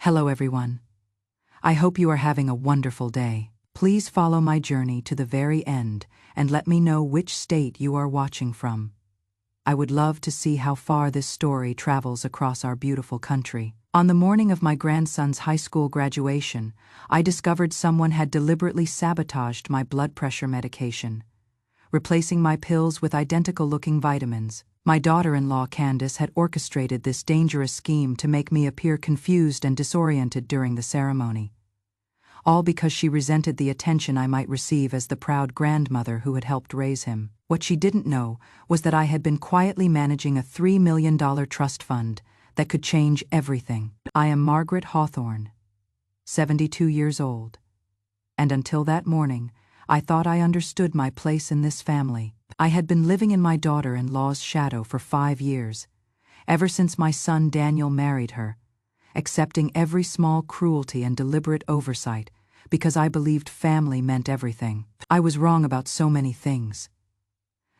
Hello everyone. I hope you are having a wonderful day. Please follow my journey to the very end and let me know which state you are watching from. I would love to see how far this story travels across our beautiful country. On the morning of my grandson's high school graduation, I discovered someone had deliberately sabotaged my blood pressure medication, replacing my pills with identical-looking vitamins. My daughter-in-law Candace had orchestrated this dangerous scheme to make me appear confused and disoriented during the ceremony. All because she resented the attention I might receive as the proud grandmother who had helped raise him. What she didn't know was that I had been quietly managing a $3 million trust fund that could change everything. I am Margaret Hawthorne, 72 years old. And until that morning, I thought I understood my place in this family. I had been living in my daughter-in-law's shadow for 5 years, ever since my son Daniel married her, accepting every small cruelty and deliberate oversight because I believed family meant everything. I was wrong about so many things.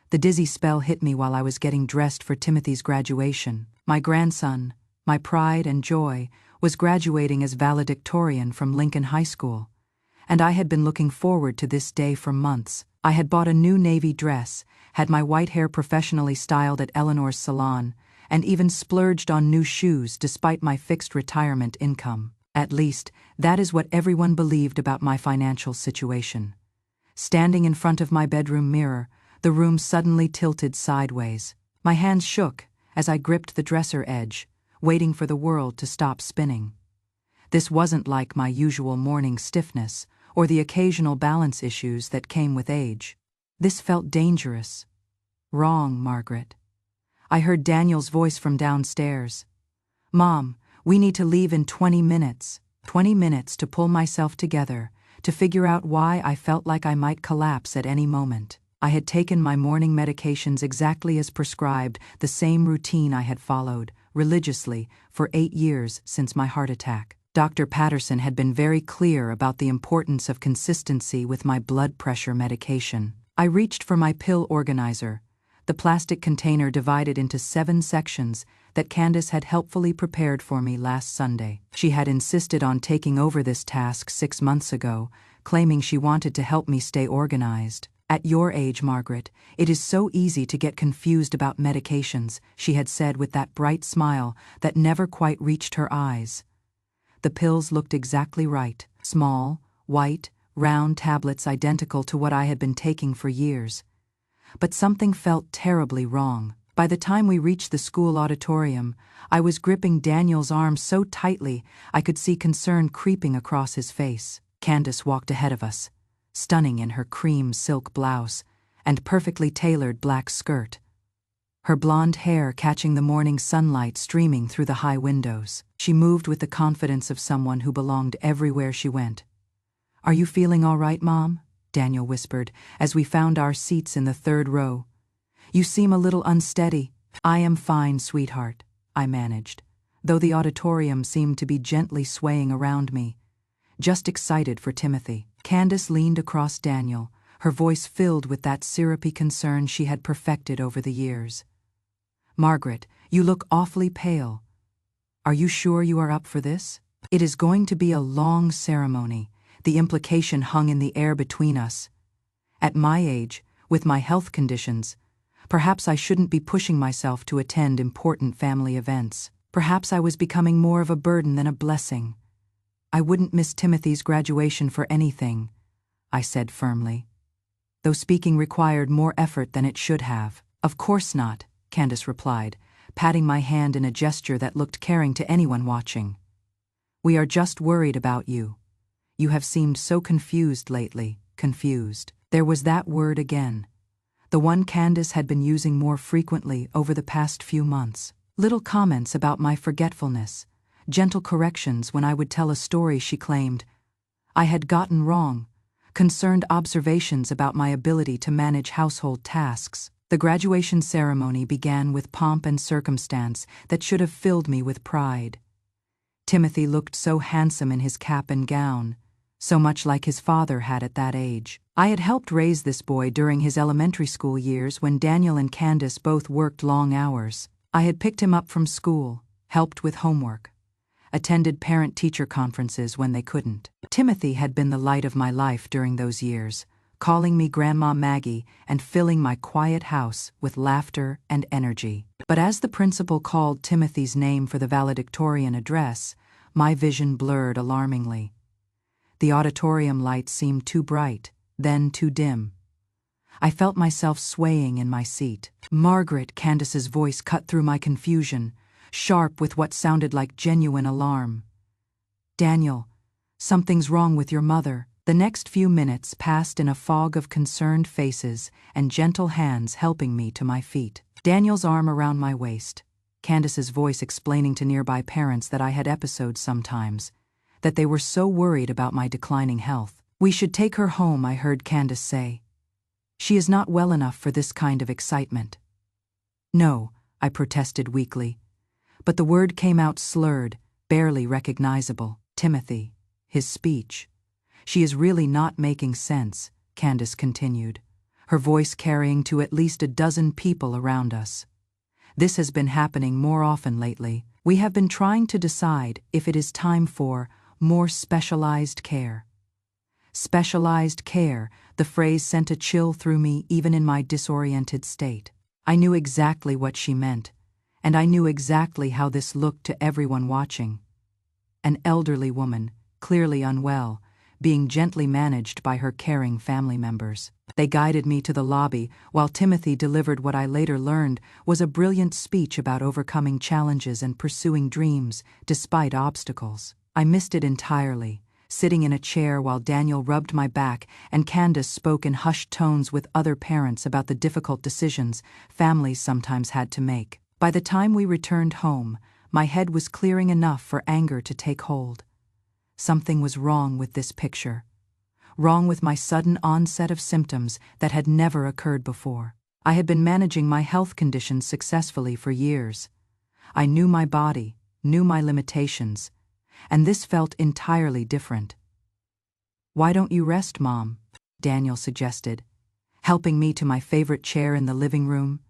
The dizzy spell hit me while I was getting dressed for Timothy's graduation. My grandson, my pride and joy, was graduating as valedictorian from Lincoln High School, and I had been looking forward to this day for months. I had bought a new navy dress, had my white hair professionally styled at Eleanor's salon, and even splurged on new shoes despite my fixed retirement income. At least, that is what everyone believed about my financial situation. Standing in front of my bedroom mirror, the room suddenly tilted sideways. My hands shook as I gripped the dresser edge, waiting for the world to stop spinning. This wasn't like my usual morning stiffness or the occasional balance issues that came with age. This felt dangerous. Wrong, Margaret. I heard Daniel's voice from downstairs. Mom, we need to leave in 20 minutes. 20 minutes to pull myself together, to figure out why I felt like I might collapse at any moment. I had taken my morning medications exactly as prescribed, the same routine I had followed, religiously, for 8 years since my heart attack. Dr. Patterson had been very clear about the importance of consistency with my blood pressure medication. I reached for my pill organizer, the plastic container divided into 7 sections that Candace had helpfully prepared for me last Sunday. She had insisted on taking over this task 6 months ago, claiming she wanted to help me stay organized. At your age, Margaret, it is so easy to get confused about medications, she had said with that bright smile that never quite reached her eyes. The pills looked exactly right, small, white, round tablets identical to what I had been taking for years. But something felt terribly wrong. By the time we reached the school auditorium, I was gripping Daniel's arm so tightly I could see concern creeping across his face. Candace walked ahead of us, stunning in her cream silk blouse and perfectly tailored black skirt, her blonde hair catching the morning sunlight streaming through the high windows. She moved with the confidence of someone who belonged everywhere she went. Are you feeling all right, Mom? Daniel whispered as we found our seats in the 3rd row. You seem a little unsteady. I am fine, sweetheart, I managed, though the auditorium seemed to be gently swaying around me, just excited for Timothy. Candace leaned across Daniel, her voice filled with that syrupy concern she had perfected over the years. Margaret, you look awfully pale. Are you sure you are up for this? It is going to be a long ceremony. The implication hung in the air between us. At my age, with my health conditions, perhaps I shouldn't be pushing myself to attend important family events. Perhaps I was becoming more of a burden than a blessing. I wouldn't miss Timothy's graduation for anything, I said firmly, though speaking required more effort than it should have. Of course not, Candace replied, patting my hand in a gesture that looked caring to anyone watching. We are just worried about you. You have seemed so confused lately. Confused. There was that word again, the one Candace had been using more frequently over the past few months. Little comments about my forgetfulness, gentle corrections when I would tell a story she claimed I had gotten wrong, concerned observations about my ability to manage household tasks. The graduation ceremony began with pomp and circumstance that should have filled me with pride. Timothy looked so handsome in his cap and gown, so much like his father had at that age. I had helped raise this boy during his elementary school years when Daniel and Candace both worked long hours. I had picked him up from school, helped with homework, attended parent-teacher conferences when they couldn't. Timothy had been the light of my life during those years, calling me Grandma Maggie and filling my quiet house with laughter and energy. But as the principal called Timothy's name for the valedictorian address, my vision blurred alarmingly. The auditorium lights seemed too bright, then too dim. I felt myself swaying in my seat. Margaret, Candace's voice cut through my confusion, sharp with what sounded like genuine alarm. Daniel, something's wrong with your mother. The next few minutes passed in a fog of concerned faces and gentle hands helping me to my feet. Daniel's arm around my waist, Candace's voice explaining to nearby parents that I had episodes sometimes, that they were so worried about my declining health. We should take her home, I heard Candace say. She is not well enough for this kind of excitement. No, I protested weakly, but the word came out slurred, barely recognizable. Timothy, his speech. She is really not making sense, Candace continued, her voice carrying to at least a dozen people around us. This has been happening more often lately. We have been trying to decide if it is time for more specialized care. Specialized care, the phrase sent a chill through me even in my disoriented state. I knew exactly what she meant, and I knew exactly how this looked to everyone watching. An elderly woman, clearly unwell, being gently managed by her caring family members. They guided me to the lobby while Timothy delivered what I later learned was a brilliant speech about overcoming challenges and pursuing dreams despite obstacles. I missed it entirely, sitting in a chair while Daniel rubbed my back and Candace spoke in hushed tones with other parents about the difficult decisions families sometimes had to make. By the time we returned home, my head was clearing enough for anger to take hold. Something was wrong with this picture. Wrong with my sudden onset of symptoms that had never occurred before. I had been managing my health conditions successfully for years. I knew my body, knew my limitations, and this felt entirely different. "Why don't you rest, Mom?" Daniel suggested, helping me to my favorite chair in the living room.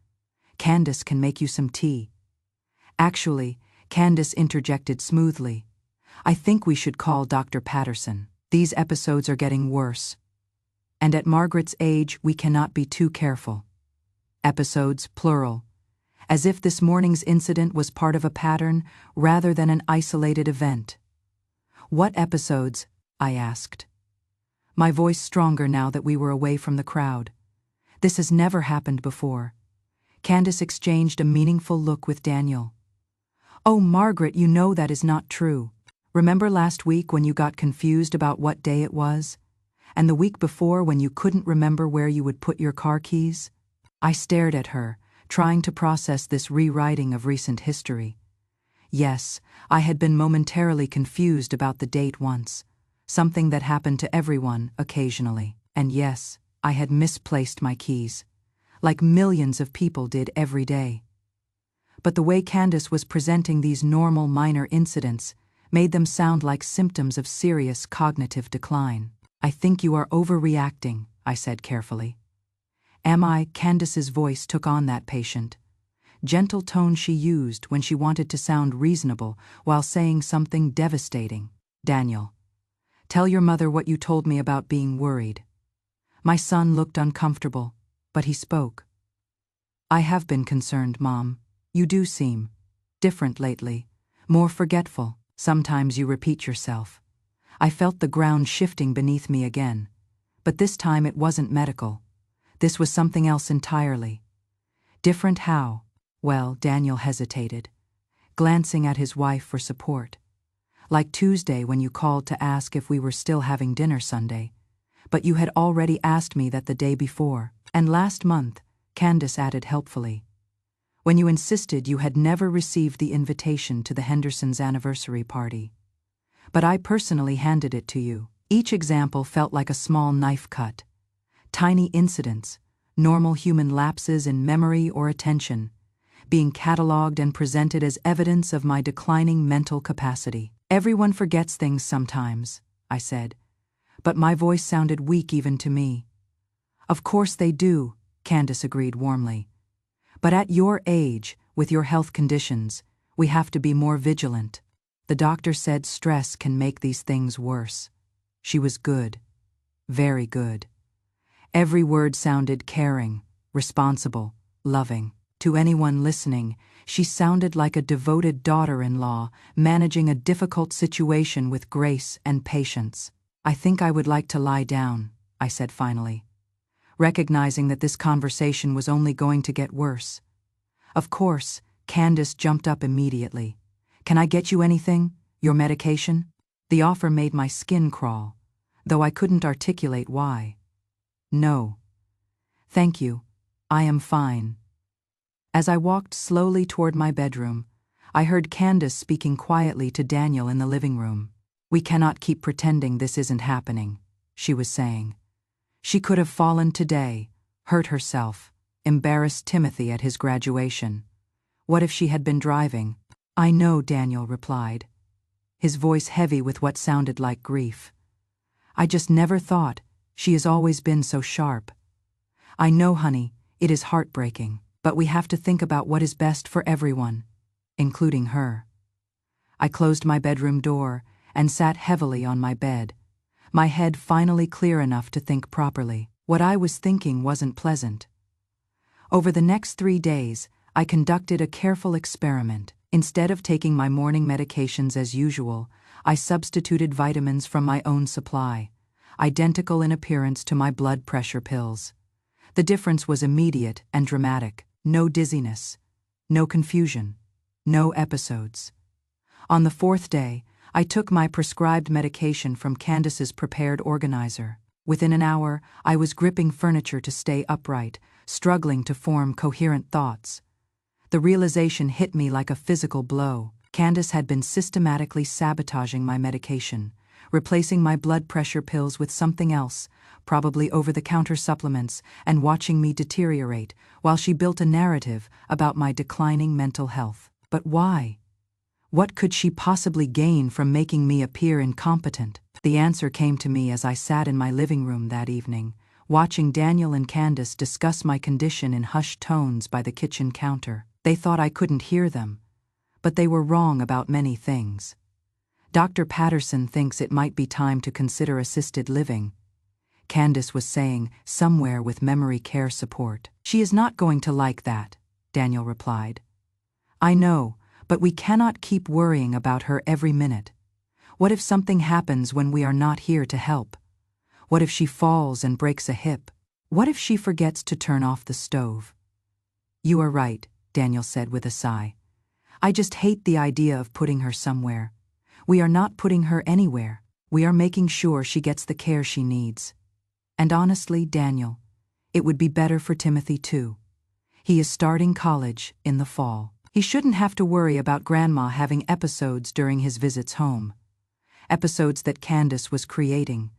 "Candace can make you some tea." Actually, Candace interjected smoothly, "I think we should call Dr. Patterson. These episodes are getting worse. And at Margaret's age, we cannot be too careful." Episodes, plural. As if this morning's incident was part of a pattern rather than an isolated event. "What episodes?" I asked. My voice stronger now that we were away from the crowd. This has never happened before. Candace exchanged a meaningful look with Daniel. "Oh, Margaret, you know that is not true. Remember last week when you got confused about what day it was? And the week before when you couldn't remember where you would put your car keys?" I stared at her, trying to process this rewriting of recent history. Yes, I had been momentarily confused about the date once, something that happened to everyone occasionally. And yes, I had misplaced my keys, like millions of people did every day. But the way Candace was presenting these normal minor incidents made them sound like symptoms of serious cognitive decline. "I think you are overreacting," I said carefully. "Am I?" Candace's voice took on that patient, gentle tone she used when she wanted to sound reasonable while saying something devastating. "Daniel, tell your mother what you told me about being worried." My son looked uncomfortable, but he spoke. "I have been concerned, Mom. You do seem different lately, more forgetful. Sometimes you repeat yourself." I felt the ground shifting beneath me again, but this time it wasn't medical. This was something else entirely. "Different how?" "Well," Daniel hesitated, glancing at his wife for support. "Like Tuesday when you called to ask if we were still having dinner Sunday, but you had already asked me that the day before. And last month," Candace added helpfully, "when you insisted you had never received the invitation to the Hendersons' anniversary party. But I personally handed it to you." Each example felt like a small knife cut. Tiny incidents, normal human lapses in memory or attention, being cataloged and presented as evidence of my declining mental capacity. "Everyone forgets things sometimes," I said, but my voice sounded weak even to me. "Of course they do," Candace agreed warmly. "But at your age, with your health conditions, we have to be more vigilant." The doctor said stress can make these things worse. She was good. Very good. Every word sounded caring, responsible, loving. To anyone listening, she sounded like a devoted daughter-in-law, managing a difficult situation with grace and patience. "I think I would like to lie down," I said finally, recognizing that this conversation was only going to get worse. Of course, Candace jumped up immediately. "Can I get you anything? Your medication?" The offer made my skin crawl, though I couldn't articulate why. "No. Thank you. I am fine." As I walked slowly toward my bedroom, I heard Candace speaking quietly to Daniel in the living room. "We cannot keep pretending this isn't happening," she was saying. She could have fallen today, hurt herself, embarrassed Timothy at his graduation. What if she had been driving? "I know," Daniel replied, his voice heavy with what sounded like grief. "I just never thought. She has always been so sharp." "I know, honey, it is heartbreaking, but we have to think about what is best for everyone, including her." I closed my bedroom door and sat heavily on my bed, my head finally clear enough to think properly. What I was thinking wasn't pleasant. Over the next 3 days, I conducted a careful experiment. Instead of taking my morning medications as usual, I substituted vitamins from my own supply, identical in appearance to my blood pressure pills. The difference was immediate and dramatic. No dizziness, no confusion, no episodes. On the 4th day, I took my prescribed medication from Candace's prepared organizer. Within an hour, I was gripping furniture to stay upright, struggling to form coherent thoughts. The realization hit me like a physical blow. Candace had been systematically sabotaging my medication, replacing my blood pressure pills with something else, probably over-the-counter supplements, and watching me deteriorate while she built a narrative about my declining mental health. But why? What could she possibly gain from making me appear incompetent? The answer came to me as I sat in my living room that evening, watching Daniel and Candace discuss my condition in hushed tones by the kitchen counter. They thought I couldn't hear them, but they were wrong about many things. "Dr. Patterson thinks it might be time to consider assisted living," Candace was saying, "somewhere with memory care support." "She is not going to like that," Daniel replied. "I know, but we cannot keep worrying about her every minute. What if something happens when we are not here to help? What if she falls and breaks a hip? What if she forgets to turn off the stove?" "You are right," Daniel said with a sigh. "I just hate the idea of putting her somewhere. We are not putting her anywhere. We are making sure she gets the care she needs. And honestly, Daniel, it would be better for Timothy too. He is starting college in the fall. He shouldn't have to worry about Grandma having episodes during his visits home. Episodes that Candace was creating.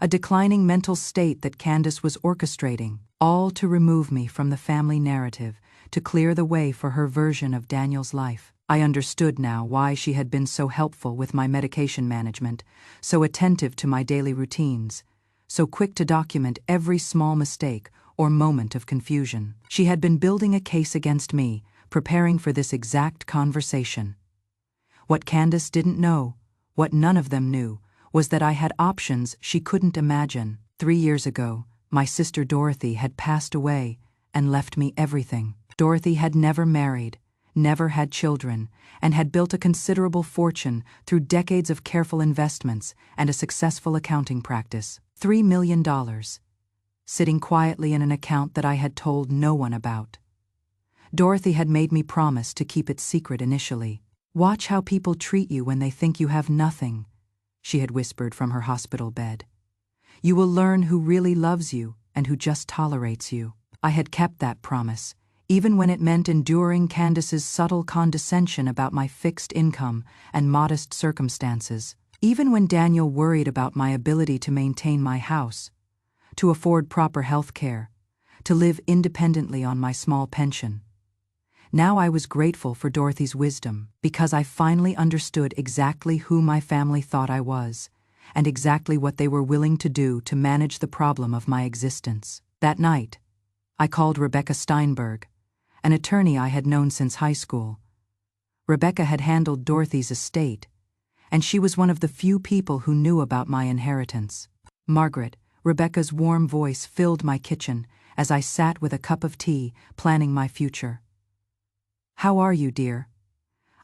A declining mental state that Candace was orchestrating, all to remove me from the family narrative, to clear the way for her version of Daniel's life. I understood now why she had been so helpful with my medication management, so attentive to my daily routines, so quick to document every small mistake or moment of confusion. She had been building a case against me, preparing for this exact conversation. What Candace didn't know, what none of them knew, was that I had options she couldn't imagine. 3 years ago, my sister Dorothy had passed away and left me everything. Dorothy had never married, never had children, and had built a considerable fortune through decades of careful investments and a successful accounting practice. $3 million, sitting quietly in an account that I had told no one about. Dorothy had made me promise to keep it secret initially. "Watch how people treat you when they think you have nothing," she had whispered from her hospital bed. "You will learn who really loves you and who just tolerates you." I had kept that promise, even when it meant enduring Candace's subtle condescension about my fixed income and modest circumstances. Even when Daniel worried about my ability to maintain my house, to afford proper health care, to live independently on my small pension. Now I was grateful for Dorothy's wisdom, because I finally understood exactly who my family thought I was, and exactly what they were willing to do to manage the problem of my existence. That night, I called Rebecca Steinberg, an attorney I had known since high school. Rebecca had handled Dorothy's estate, and she was one of the few people who knew about my inheritance. Margaret, Rebecca's warm voice filled my kitchen as I sat with a cup of tea, planning my future. "How are you, dear?"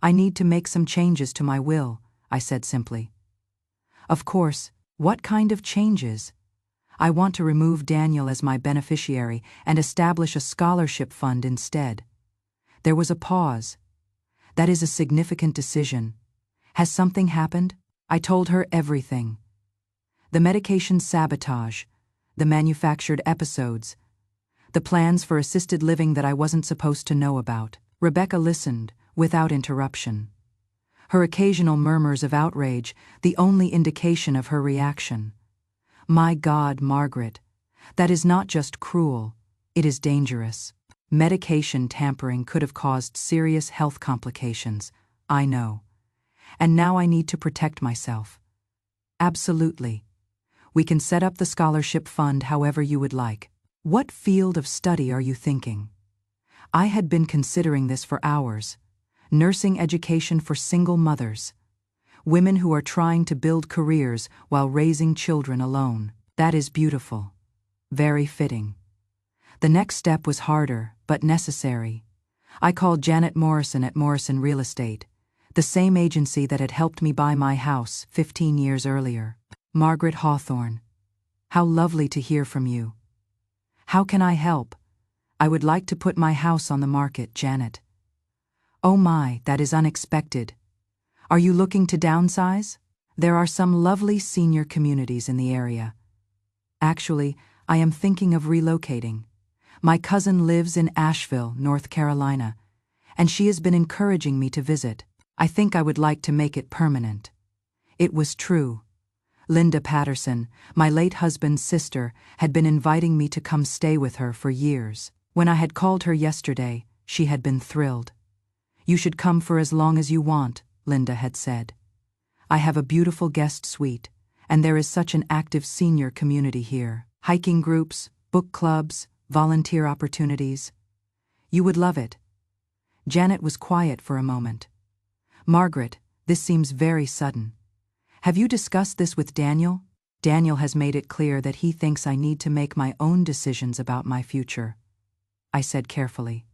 "I need to make some changes to my will," I said simply. "Of course, what kind of changes?" "I want to remove Daniel as my beneficiary and establish a scholarship fund instead." There was a pause. "That is a significant decision. Has something happened?" I told her everything. The medication sabotage, the manufactured episodes, the plans for assisted living that I wasn't supposed to know about. Rebecca listened, without interruption. Her occasional murmurs of outrage, the only indication of her reaction. "My God, Margaret, that is not just cruel, it is dangerous. Medication tampering could have caused serious health complications, I know. And now I need to protect myself." "Absolutely. We can set up the scholarship fund however you would like. What field of study are you thinking?" I had been considering this for hours. Nursing education for single mothers. Women who are trying to build careers while raising children alone. That is beautiful. Very fitting. The next step was harder, but necessary. I called Janet Morrison at Morrison Real Estate, the same agency that had helped me buy my house 15 years earlier. "Margaret Hawthorne. How lovely to hear from you. How can I help?" "I would like to put my house on the market, Janet." "Oh my, that is unexpected. Are you looking to downsize?" "There are some lovely senior communities in the area. Actually, I am thinking of relocating. My cousin lives in Asheville, North Carolina, and she has been encouraging me to visit. I think I would like to make it permanent." It was true. Linda Patterson, my late husband's sister, had been inviting me to come stay with her for years. When I had called her yesterday, she had been thrilled. "You should come for as long as you want," Linda had said. "I have a beautiful guest suite, and there is such an active senior community here. Hiking groups, book clubs, volunteer opportunities. You would love it." Janet was quiet for a moment. "Margaret, this seems very sudden. Have you discussed this with Daniel?" "Daniel has made it clear that he thinks I need to make my own decisions about my future," I said carefully.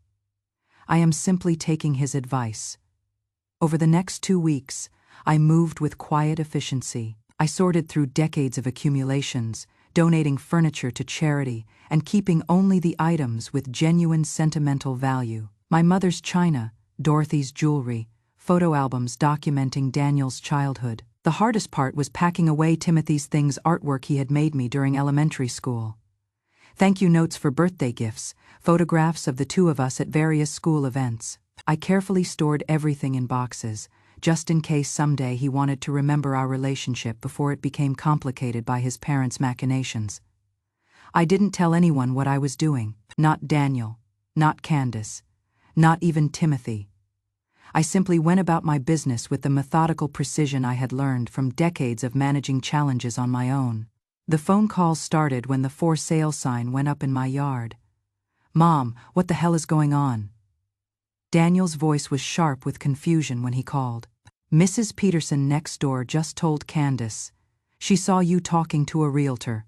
"I am simply taking his advice." Over the next 2 weeks, I moved with quiet efficiency. I sorted through decades of accumulations, donating furniture to charity, and keeping only the items with genuine sentimental value. My mother's china, Dorothy's jewelry, photo albums documenting Daniel's childhood. The hardest part was packing away Timothy's things, artwork he had made me during elementary school. Thank you notes for birthday gifts, photographs of the two of us at various school events. I carefully stored everything in boxes, just in case someday he wanted to remember our relationship before it became complicated by his parents' machinations. I didn't tell anyone what I was doing, not Daniel, not Candace, not even Timothy. I simply went about my business with the methodical precision I had learned from decades of managing challenges on my own. The phone calls started when the for sale sign went up in my yard. "Mom, what the hell is going on?" Daniel's voice was sharp with confusion when he called. "Mrs. Peterson next door just told Candace. She saw you talking to a realtor."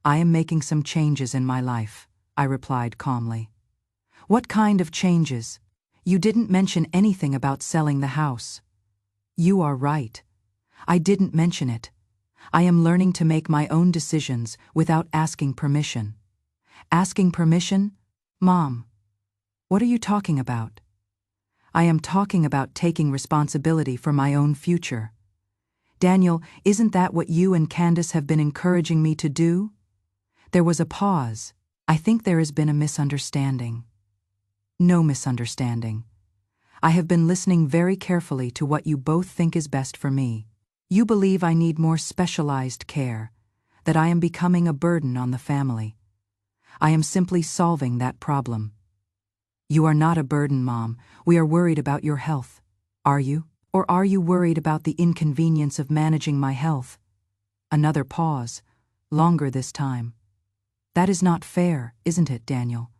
"I am making some changes in my life," I replied calmly. "What kind of changes? You didn't mention anything about selling the house." "You are right. I didn't mention it. I am learning to make my own decisions without asking permission." "Asking permission? Mom, what are you talking about?" "I am talking about taking responsibility for my own future." "Daniel, isn't that what you and Candace have been encouraging me to do?" There was a pause. "I think there has been a misunderstanding." "No misunderstanding. I have been listening very carefully to what you both think is best for me. You believe I need more specialized care, that I am becoming a burden on the family. I am simply solving that problem." "You are not a burden, Mom. We are worried about your health." "Are you? Or are you worried about the inconvenience of managing my health?" Another pause, longer this time. "That is not fair, isn't it, Daniel?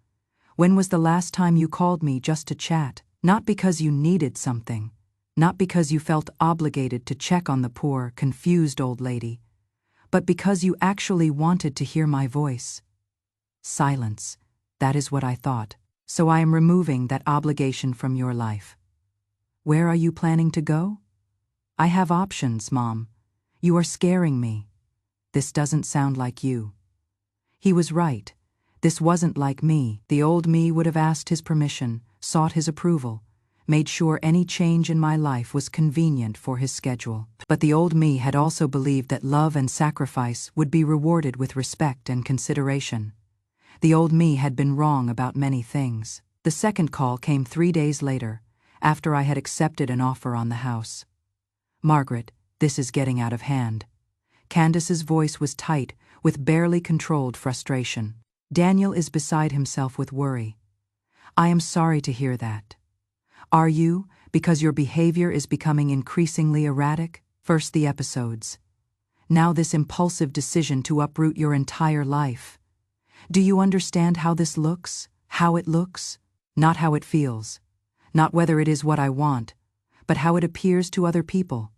When was the last time you called me just to chat? Not because you needed something, not because you felt obligated to check on the poor, confused old lady, but because you actually wanted to hear my voice. Silence, that is what I thought. So I am removing that obligation from your life. Where are you planning to go? I have options, Mom. You are scaring me. This doesn't sound like you. He was right. This wasn't like me. The old me would have asked his permission, sought his approval, made sure any change in my life was convenient for his schedule. But the old me had also believed that love and sacrifice would be rewarded with respect and consideration. The old me had been wrong about many things. The second call came 3 days later, after I had accepted an offer on the house. Margaret, this is getting out of hand. Candace's voice was tight, with barely controlled frustration. Daniel is beside himself with worry. I am sorry to hear that. Are you, because your behavior is becoming increasingly erratic? First the episodes. Now this impulsive decision to uproot your entire life. Do you understand how this looks? How it looks? Not how it feels. Not whether it is what I want, but how it appears to other people.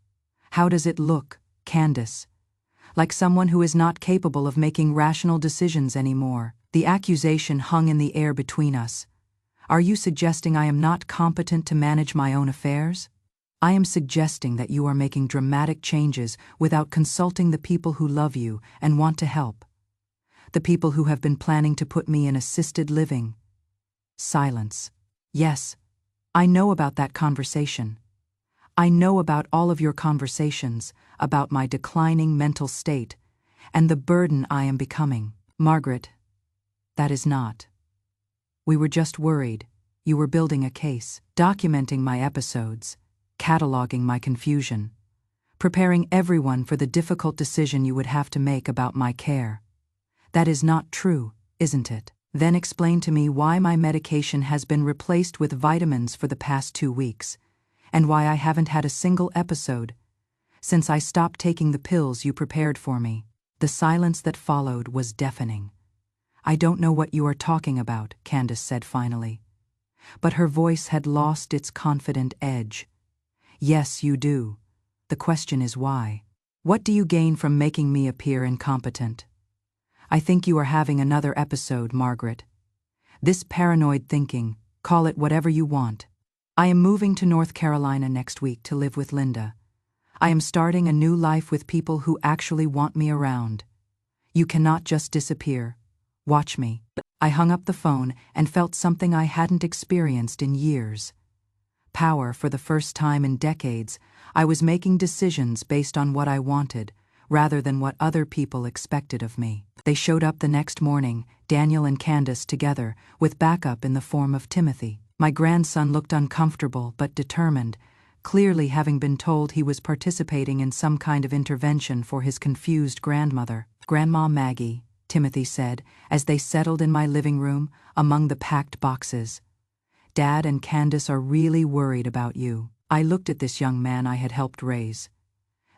How does it look, Candace? Like someone who is not capable of making rational decisions anymore. The accusation hung in the air between us. Are you suggesting I am not competent to manage my own affairs? I am suggesting that you are making dramatic changes without consulting the people who love you and want to help. The people who have been planning to put me in assisted living. Silence. Yes, I know about that conversation. I know about all of your conversations, about my declining mental state, and the burden I am becoming. Margaret, that is not. We were just worried. You were building a case, documenting my episodes, cataloging my confusion, preparing everyone for the difficult decision you would have to make about my care. That is not true, isn't it? Then explain to me why my medication has been replaced with vitamins for the past 2 weeks, and why I haven't had a single episode since I stopped taking the pills you prepared for me. The silence that followed was deafening. I don't know what you are talking about, Candace said finally. But her voice had lost its confident edge. Yes, you do. The question is why. What do you gain from making me appear incompetent? I think you are having another episode, Margaret. This paranoid thinking, call it whatever you want. I am moving to North Carolina next week to live with Linda. I am starting a new life with people who actually want me around. You cannot just disappear. Watch me. I hung up the phone and felt something I hadn't experienced in years. Power. For the first time in decades, I was making decisions based on what I wanted, rather than what other people expected of me. They showed up the next morning, Daniel and Candace together, with backup in the form of Timothy. My grandson looked uncomfortable but determined, clearly having been told he was participating in some kind of intervention for his confused grandmother. Grandma Maggie, Timothy said, as they settled in my living room, among the packed boxes. Dad and Candace are really worried about you. I looked at this young man I had helped raise.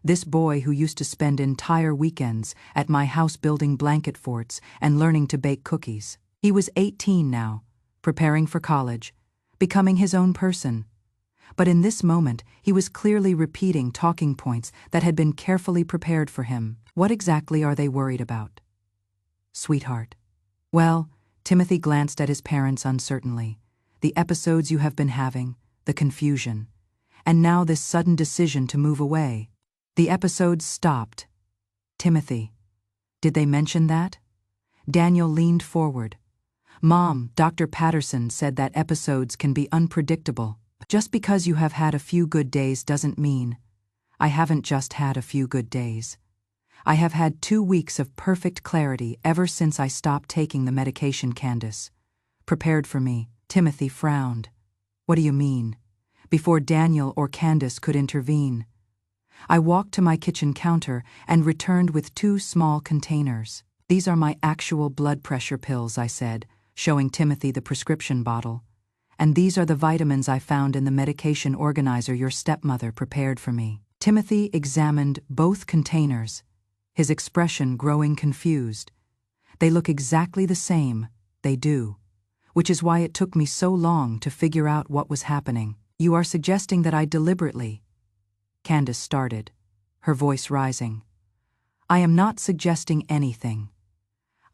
This boy who used to spend entire weekends at my house building blanket forts and learning to bake cookies. He was 18 now, preparing for college, becoming his own person. But in this moment, he was clearly repeating talking points that had been carefully prepared for him. What exactly are they worried about? Sweetheart. Well, Timothy glanced at his parents uncertainly. The episodes you have been having, the confusion, and now this sudden decision to move away. The episodes stopped. Timothy. Did they mention that? Daniel leaned forward. Mom, Dr. Patterson said that episodes can be unpredictable. Just because you have had a few good days doesn't mean. I haven't just had a few good days. I have had 2 weeks of perfect clarity ever since I stopped taking the medication Candace prepared for me. Timothy frowned. What do you mean? Before Daniel or Candace could intervene. I walked to my kitchen counter and returned with 2 small containers. These are my actual blood pressure pills, I said, showing Timothy the prescription bottle. And these are the vitamins I found in the medication organizer your stepmother prepared for me. Timothy examined both containers, his expression growing confused. They look exactly the same, they do, which is why it took me so long to figure out what was happening. You are suggesting that I deliberately. Candace started, her voice rising. I am not suggesting anything.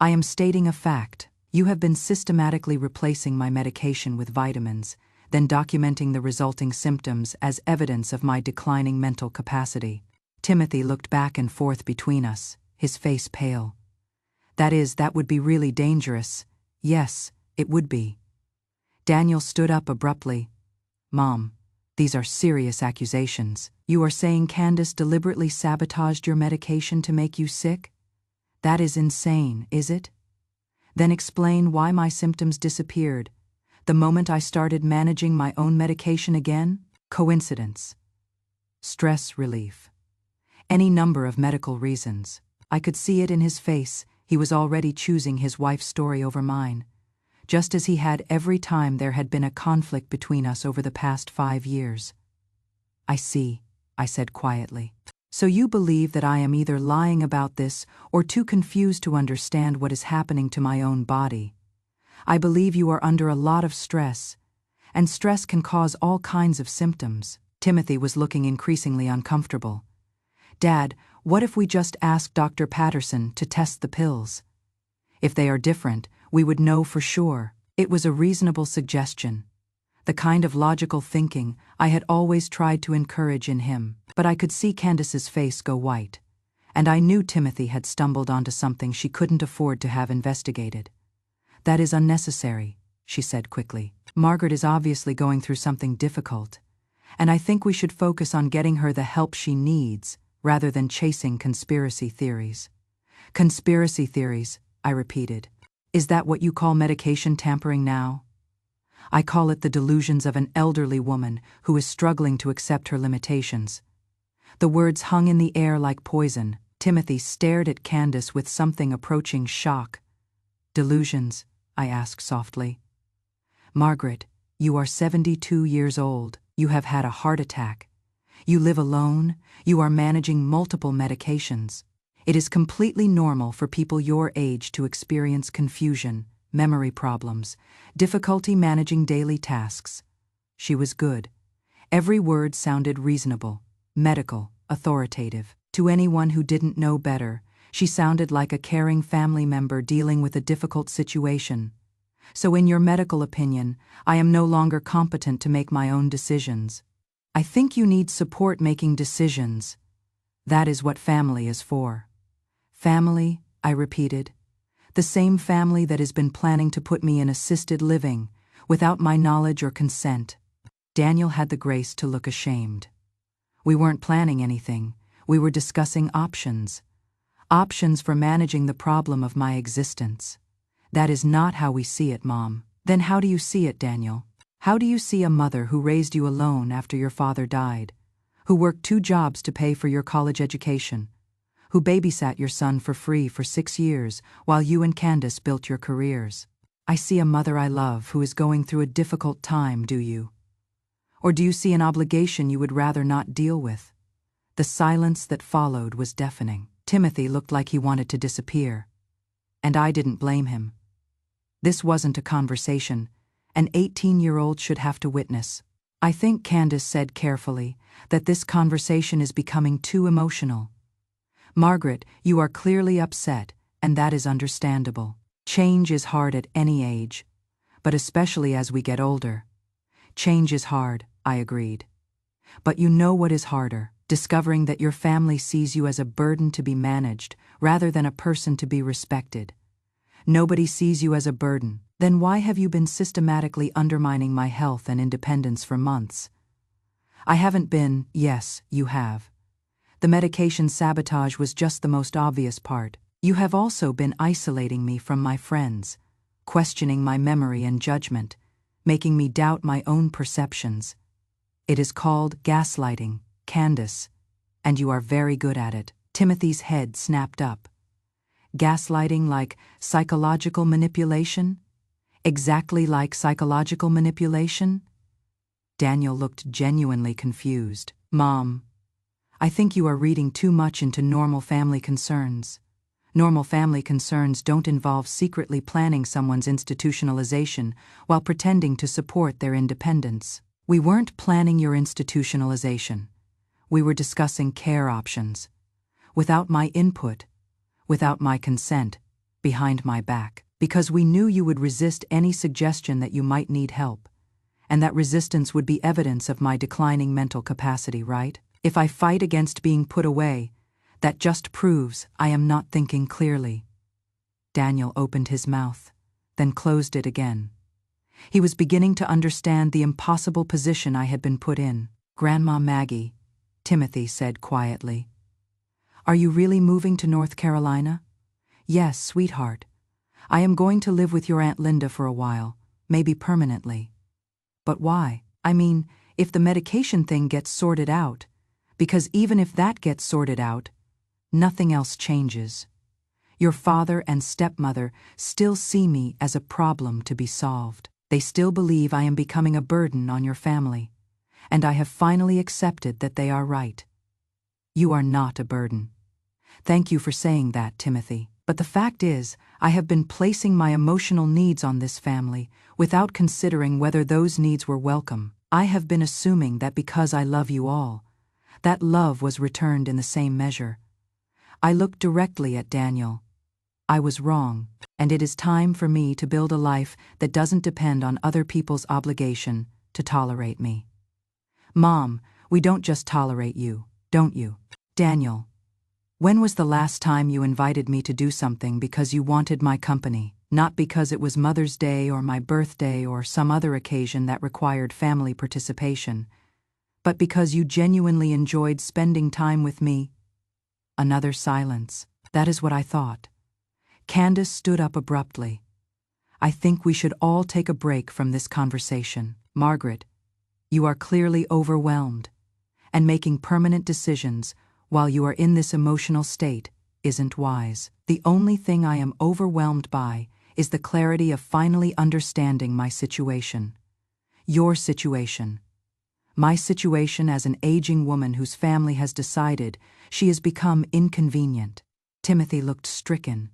I am stating a fact. You have been systematically replacing my medication with vitamins, then documenting the resulting symptoms as evidence of my declining mental capacity. Timothy looked back and forth between us, his face pale. That would be really dangerous. Yes, it would be. Daniel stood up abruptly. Mom, these are serious accusations. You are saying Candace deliberately sabotaged your medication to make you sick? That is insane, is it? Then explain why my symptoms disappeared the moment I started managing my own medication again? Coincidence. Stress relief. Any number of medical reasons. I could see it in his face. He was already choosing his wife's story over mine, just as he had every time there had been a conflict between us over the past 5 years. I see, I said quietly. So you believe that I am either lying about this or too confused to understand what is happening to my own body. I believe you are under a lot of stress, and stress can cause all kinds of symptoms. Timothy was looking increasingly uncomfortable. Dad, what if we just asked Dr. Patterson to test the pills? If they are different, we would know for sure. It was a reasonable suggestion, the kind of logical thinking I had always tried to encourage in him. But I could see Candace's face go white, and I knew Timothy had stumbled onto something she couldn't afford to have investigated. That is unnecessary, she said quickly. Margaret is obviously going through something difficult, and I think we should focus on getting her the help she needs rather than chasing conspiracy theories. Conspiracy theories, I repeated. Is that what you call medication tampering now? I call it the delusions of an elderly woman who is struggling to accept her limitations. The words hung in the air like poison. Timothy stared at Candace with something approaching shock. Delusions? I asked softly. Margaret, you are 72 years old. You have had a heart attack. You live alone. You are managing multiple medications. It is completely normal for people your age to experience confusion, memory problems, difficulty managing daily tasks. She was good. Every word sounded reasonable, medical, authoritative. To anyone who didn't know better, she sounded like a caring family member dealing with a difficult situation. So in your medical opinion, I am no longer competent to make my own decisions. I think you need support making decisions. That is what family is for. Family, I repeated. The same family that has been planning to put me in assisted living, without my knowledge or consent. Daniel had the grace to look ashamed. We weren't planning anything. We were discussing options. Options for managing the problem of my existence. That is not how we see it, Mom. Then how do you see it, Daniel? How do you see a mother who raised you alone after your father died, who worked 2 jobs to pay for your college education, who babysat your son for free for 6 years while you and Candace built your careers? I see a mother I love who is going through a difficult time, do you? Or do you see an obligation you would rather not deal with? The silence that followed was deafening. Timothy looked like he wanted to disappear, and I didn't blame him. This wasn't a conversation an 18-year-old should have to witness. I think Candace said carefully that this conversation is becoming too emotional. Margaret, you are clearly upset, and that is understandable. Change is hard at any age, but especially as we get older. Change is hard, I agreed. But you know what is harder? Discovering that your family sees you as a burden to be managed rather than a person to be respected. Nobody sees you as a burden. Then why have you been systematically undermining my health and independence for months? I haven't been. Yes, you have. The medication sabotage was just the most obvious part. You have also been isolating me from my friends, questioning my memory and judgment, making me doubt my own perceptions. It is called gaslighting, Candace, and you are very good at it. Timothy's head snapped up. Gaslighting like psychological manipulation? Exactly like psychological manipulation? Daniel looked genuinely confused. Mom, I think you are reading too much into normal family concerns. Normal family concerns don't involve secretly planning someone's institutionalization while pretending to support their independence. We weren't planning your institutionalization. We were discussing care options. Without my input, without my consent, behind my back, because we knew you would resist any suggestion that you might need help. And that resistance would be evidence of my declining mental capacity, right? If I fight against being put away, that just proves I am not thinking clearly. Daniel opened his mouth, then closed it again. He was beginning to understand the impossible position I had been put in. "Grandma Maggie," Timothy said quietly. "Are you really moving to North Carolina?" "Yes, sweetheart. I am going to live with your Aunt Linda for a while, maybe permanently." "But why? I mean, if the medication thing gets sorted out, because even if that gets sorted out, nothing else changes. Your father and stepmother still see me as a problem to be solved. They still believe I am becoming a burden on your family, and I have finally accepted that they are right. You are not a burden." "Thank you for saying that, Timothy. But the fact is, I have been placing my emotional needs on this family without considering whether those needs were welcome. I have been assuming that because I love you all, that love was returned in the same measure." I looked directly at Daniel. I was wrong, and it is time for me to build a life that doesn't depend on other people's obligation to tolerate me. "Mom, we don't just tolerate you, don't you?" "Daniel, when was the last time you invited me to do something because you wanted my company, not because it was Mother's Day or my birthday or some other occasion that required family participation, but because you genuinely enjoyed spending time with me?" Another silence. "That is what I thought." Candace stood up abruptly. "I think we should all take a break from this conversation. Margaret, you are clearly overwhelmed, and making permanent decisions while you are in this emotional state isn't wise. The only thing I am overwhelmed by is the clarity of finally understanding my situation. Your situation. My situation as an aging woman whose family has decided she has become inconvenient." Timothy looked stricken.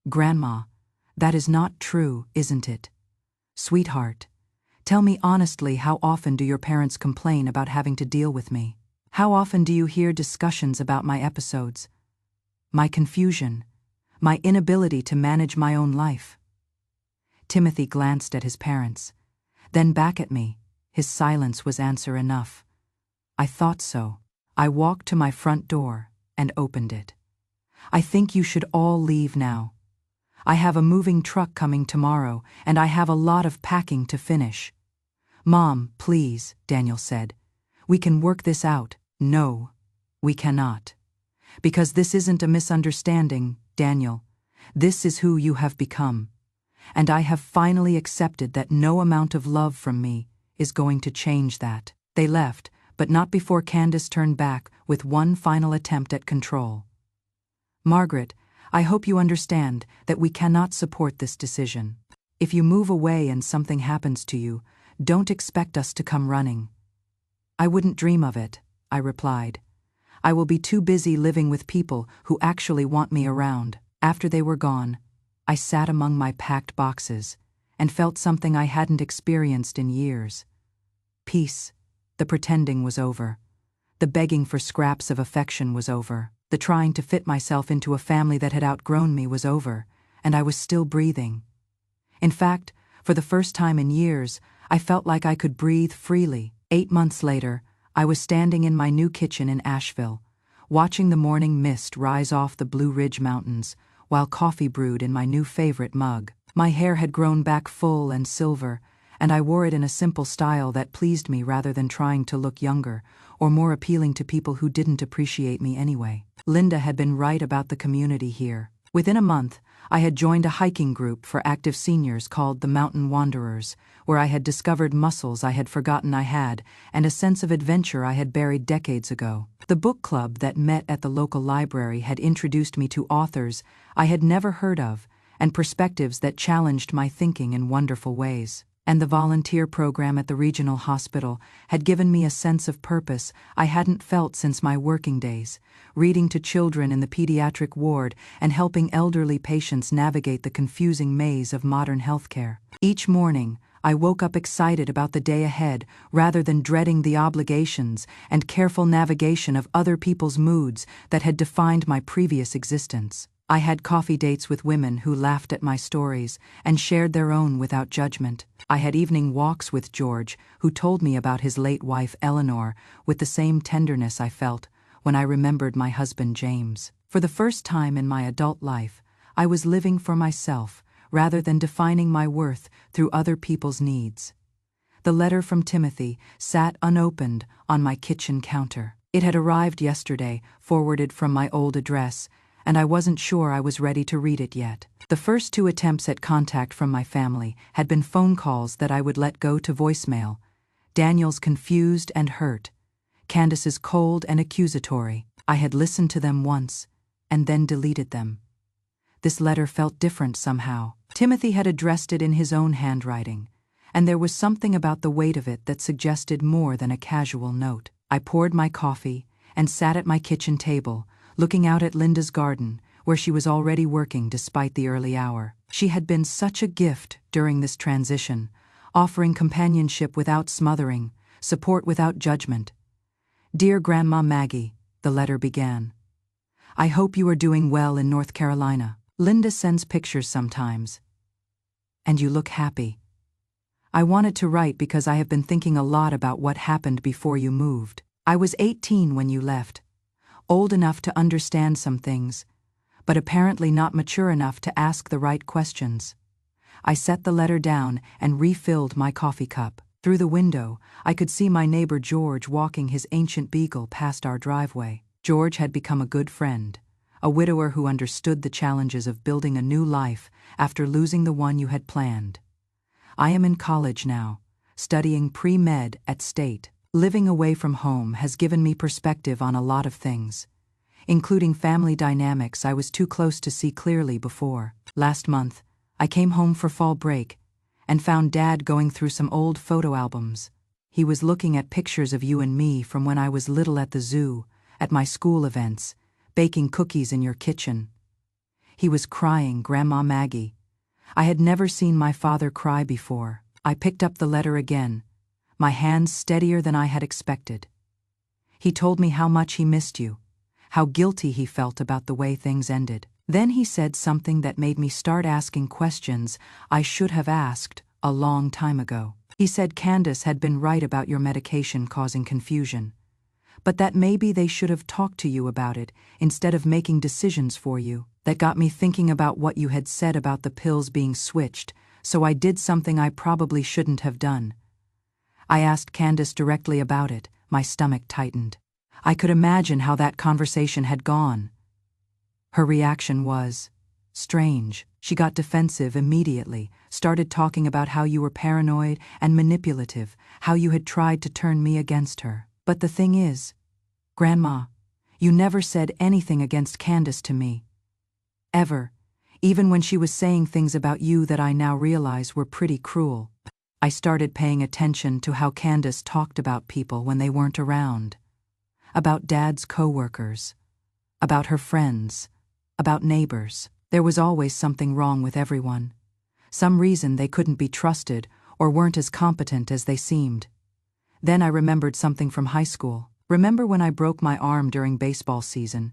"Grandma, that is not true, isn't it? Sweetheart, tell me honestly, how often do your parents complain about having to deal with me? How often do you hear discussions about my episodes, my confusion, my inability to manage my own life?" Timothy glanced at his parents, then back at me. His silence was answer enough. "I thought so." I walked to my front door and opened it. "I think you should all leave now. I have a moving truck coming tomorrow, and I have a lot of packing to finish." "Mom, please," Daniel said. "We can work this out." "No, we cannot. Because this isn't a misunderstanding, Daniel. This is who you have become. And I have finally accepted that no amount of love from me is going to change that." They left, but not before Candace turned back with one final attempt at control. "Margaret, I hope you understand that we cannot support this decision. If you move away and something happens to you, don't expect us to come running." "I wouldn't dream of it," I replied. "I will be too busy living with people who actually want me around." After they were gone, I sat among my packed boxes and felt something I hadn't experienced in years. Peace. The pretending was over. The begging for scraps of affection was over. The trying to fit myself into a family that had outgrown me was over, and I was still breathing. In fact, for the first time in years, I felt like I could breathe freely. 8 months later, I was standing in my new kitchen in Asheville, watching the morning mist rise off the Blue Ridge Mountains, while coffee brewed in my new favorite mug. My hair had grown back full and silver, and I wore it in a simple style that pleased me rather than trying to look younger or more appealing to people who didn't appreciate me anyway. Linda had been right about the community here. Within a month, I had joined a hiking group for active seniors called the Mountain Wanderers, where I had discovered muscles I had forgotten I had and a sense of adventure I had buried decades ago. The book club that met at the local library had introduced me to authors I had never heard of and perspectives that challenged my thinking in wonderful ways. And the volunteer program at the regional hospital had given me a sense of purpose I hadn't felt since my working days, reading to children in the pediatric ward and helping elderly patients navigate the confusing maze of modern healthcare. Each morning, I woke up excited about the day ahead rather than dreading the obligations and careful navigation of other people's moods that had defined my previous existence. I had coffee dates with women who laughed at my stories and shared their own without judgment. I had evening walks with George, who told me about his late wife Eleanor with the same tenderness I felt when I remembered my husband James. For the first time in my adult life, I was living for myself rather than defining my worth through other people's needs. The letter from Timothy sat unopened on my kitchen counter. It had arrived yesterday, forwarded from my old address, and I wasn't sure I was ready to read it yet. The first 2 attempts at contact from my family had been phone calls that I would let go to voicemail. Daniel's confused and hurt. Candace's cold and accusatory. I had listened to them once, and then deleted them. This letter felt different somehow. Timothy had addressed it in his own handwriting, and there was something about the weight of it that suggested more than a casual note. I poured my coffee and sat at my kitchen table, looking out at Linda's garden, where she was already working despite the early hour. She had been such a gift during this transition, offering companionship without smothering, support without judgment. "Dear Grandma Maggie," the letter began. "I hope you are doing well in North Carolina. Linda sends pictures sometimes. And you look happy. I wanted to write because I have been thinking a lot about what happened before you moved. I was 18 when you left, old enough to understand some things, but apparently not mature enough to ask the right questions." I set the letter down and refilled my coffee cup. Through the window, I could see my neighbor George walking his ancient beagle past our driveway. George had become a good friend, a widower who understood the challenges of building a new life after losing the one you had planned. I am in college now, studying pre-med at State. Living away from home has given me perspective on a lot of things, including family dynamics I was too close to see clearly before. Last month, I came home for fall break and found Dad going through some old photo albums. He was looking at pictures of you and me from when I was little at the zoo, at my school events, baking cookies in your kitchen. He was crying, Grandma Maggie. I had never seen my father cry before. I picked up the letter again, my hands steadier than I had expected. He told me how much he missed you, how guilty he felt about the way things ended. Then he said something that made me start asking questions I should have asked a long time ago. He said Candace had been right about your medication causing confusion, but that maybe they should have talked to you about it instead of making decisions for you. That got me thinking about what you had said about the pills being switched, so I did something I probably shouldn't have done. I asked Candace directly about it. My stomach tightened. I could imagine how that conversation had gone. Her reaction was strange. She got defensive immediately, started talking about how you were paranoid and manipulative, how you had tried to turn me against her. But the thing is, Grandma, you never said anything against Candace to me. Ever, even when she was saying things about you that I now realize were pretty cruel. I started paying attention to how Candace talked about people when they weren't around. About Dad's coworkers, about her friends, about neighbors. There was always something wrong with everyone. Some reason they couldn't be trusted or weren't as competent as they seemed. Then I remembered something from high school. Remember when I broke my arm during baseball season?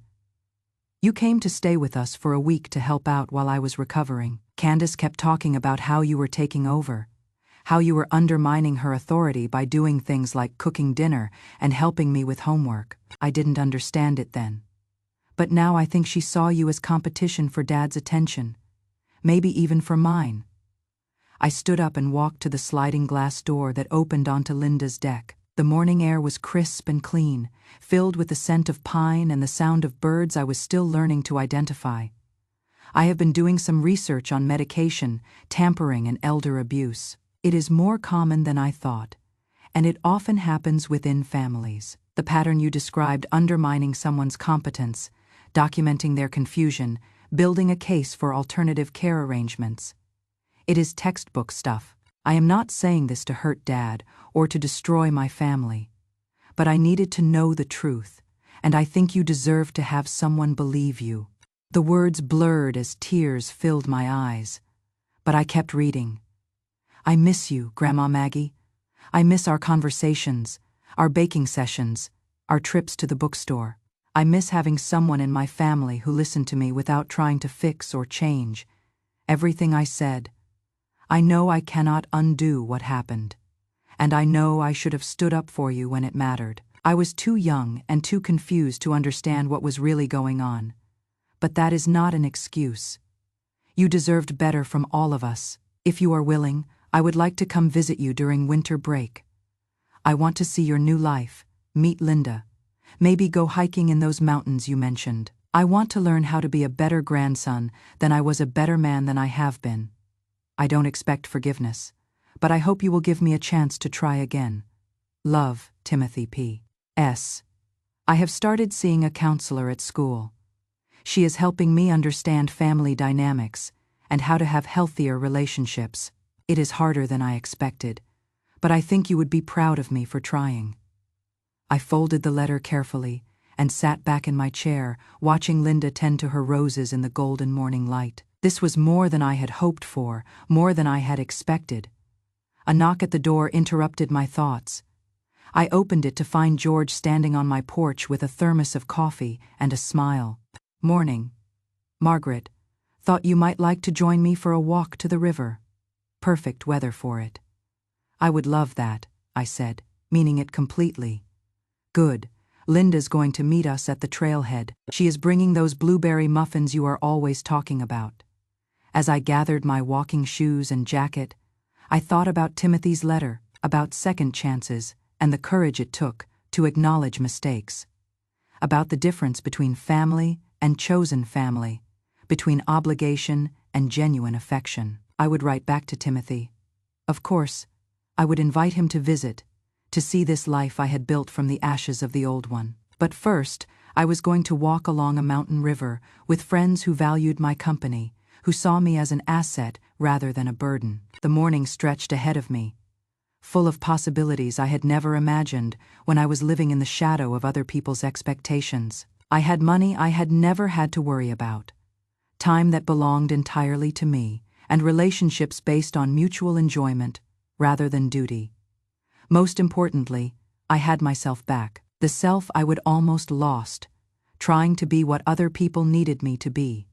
You came to stay with us for a week to help out while I was recovering. Candace kept talking about how you were taking over, how you were undermining her authority by doing things like cooking dinner and helping me with homework. I didn't understand it then. But now I think she saw you as competition for Dad's attention, maybe even for mine. I stood up and walked to the sliding glass door that opened onto Linda's deck. The morning air was crisp and clean, filled with the scent of pine and the sound of birds I was still learning to identify. I have been doing some research on medication, tampering, and elder abuse. It is more common than I thought, and it often happens within families. The pattern you described, undermining someone's competence, documenting their confusion, building a case for alternative care arrangements. It is textbook stuff. I am not saying this to hurt Dad or to destroy my family, but I needed to know the truth, and I think you deserve to have someone believe you. The words blurred as tears filled my eyes, but I kept reading. I miss you, Grandma Maggie. I miss our conversations, our baking sessions, our trips to the bookstore. I miss having someone in my family who listened to me without trying to fix or change everything I said. I know I cannot undo what happened, and I know I should have stood up for you when it mattered. I was too young and too confused to understand what was really going on. But that is not an excuse. You deserved better from all of us. If you are willing, I would like to come visit you during winter break. I want to see your new life, meet Linda, maybe go hiking in those mountains you mentioned. I want to learn how to be a better grandson than I was, a better man than I have been. I don't expect forgiveness, but I hope you will give me a chance to try again. Love, Timothy P.S. I have started seeing a counselor at school. She is helping me understand family dynamics and how to have healthier relationships. It is harder than I expected, but I think you would be proud of me for trying. I folded the letter carefully and sat back in my chair, watching Linda tend to her roses in the golden morning light. This was more than I had hoped for, more than I had expected. A knock at the door interrupted my thoughts. I opened it to find George standing on my porch with a thermos of coffee and a smile. Morning, Margaret. Thought you might like to join me for a walk to the river. Perfect weather for it. I would love that, I said, meaning it completely. Good. Linda's going to meet us at the trailhead. She is bringing those blueberry muffins you are always talking about. As I gathered my walking shoes and jacket, I thought about Timothy's letter, about second chances and the courage it took to acknowledge mistakes, about the difference between family and chosen family, between obligation and genuine affection. I would write back to Timothy. Of course, I would invite him to visit, to see this life I had built from the ashes of the old one. But first, I was going to walk along a mountain river with friends who valued my company, who saw me as an asset rather than a burden. The morning stretched ahead of me, full of possibilities I had never imagined when I was living in the shadow of other people's expectations. I had money I had never had to worry about, time that belonged entirely to me, and relationships based on mutual enjoyment rather than duty. Most importantly, I had myself back, the self I would almost lost, trying to be what other people needed me to be.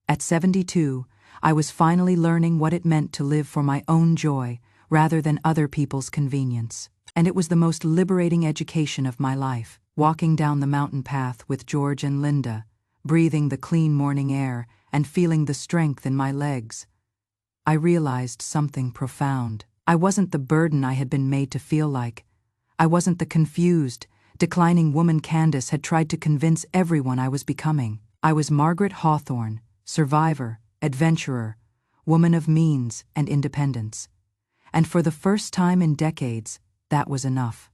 At 72, I was finally learning what it meant to live for my own joy rather than other people's convenience. And it was the most liberating education of my life, walking down the mountain path with George and Linda, breathing the clean morning air and feeling the strength in my legs. I realized something profound. I wasn't the burden I had been made to feel like. I wasn't the confused, declining woman Candace had tried to convince everyone I was becoming. I was Margaret Hawthorne, survivor, adventurer, woman of means and independence. And for the first time in decades, that was enough.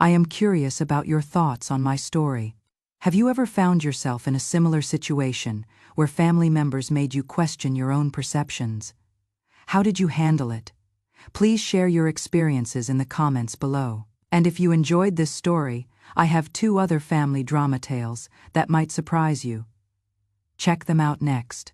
I am curious about your thoughts on my story. Have you ever found yourself in a similar situation where family members made you question your own perceptions? How did you handle it? Please share your experiences in the comments below. And if you enjoyed this story, I have 2 other family drama tales that might surprise you. Check them out next.